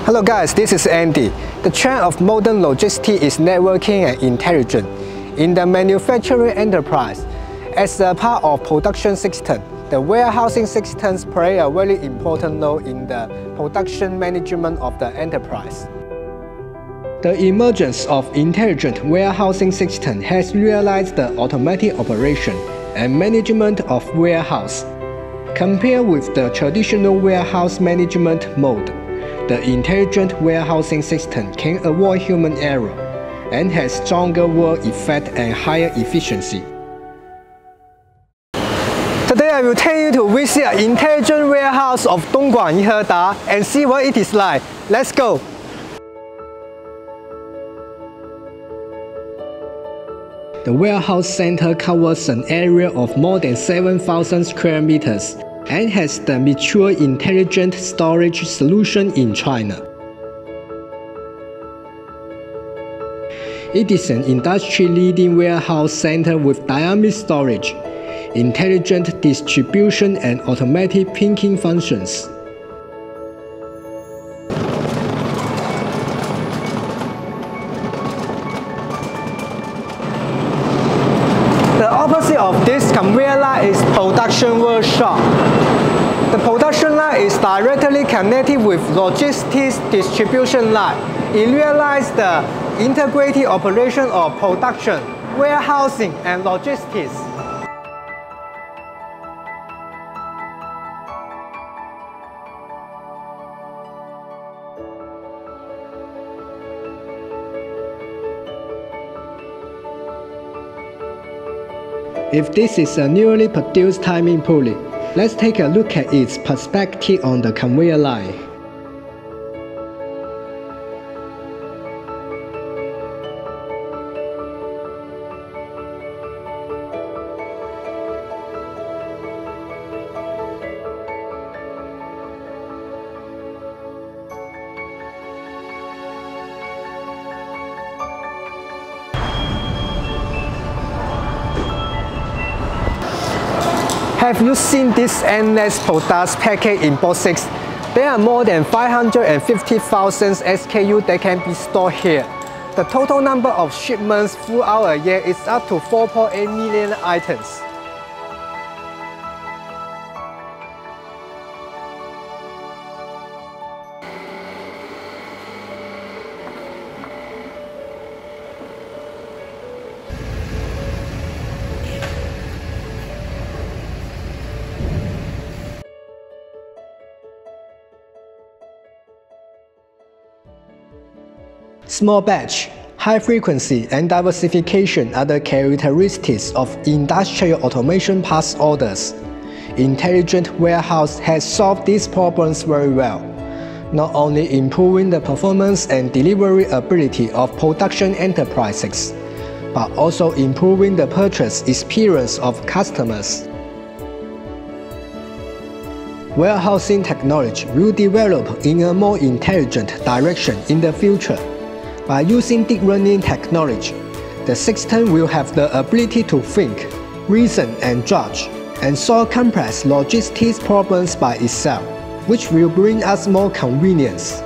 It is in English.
Hello guys, this is Andy. The trend of modern logistics is networking and intelligence in the manufacturing enterprise. As a part of production system, the warehousing systems play a very important role in the production management of the enterprise. The emergence of intelligent warehousing system has realized the automatic operation and management of warehouse. Compared with the traditional warehouse management mode, the intelligent warehousing system can avoid human error and has stronger work effect and higher efficiency. Today I will take you to visit an intelligent warehouse of Dongguan Yiheda and see what it is like. Let's go! The warehouse center covers an area of more than 7,000 square meters and has the mature intelligent storage solution in China. It is an industry-leading warehouse center with dynamic storage, intelligent distribution and automatic picking functions. The opposite of this conveyor line is production workshop. The production line is directly connected with logistics distribution line. It realizes the integrated operation of production, warehousing, and logistics. If this is a newly produced timing pulley, let's take a look at its perspective on the conveyor line. Have you seen this endless products packaged in boxes? There are more than 550,000 SKU that can be stored here. The total number of shipments throughout a year is up to 4.8 million items. Small batch, high frequency, and diversification are the characteristics of industrial automation parts orders. Intelligent Warehouse has solved these problems very well, not only improving the performance and delivery ability of production enterprises, but also improving the purchase experience of customers. Warehousing technology will develop in a more intelligent direction in the future. By using deep learning technology, the system will have the ability to think, reason and judge, and solve complex logistics problems by itself, which will bring us more convenience.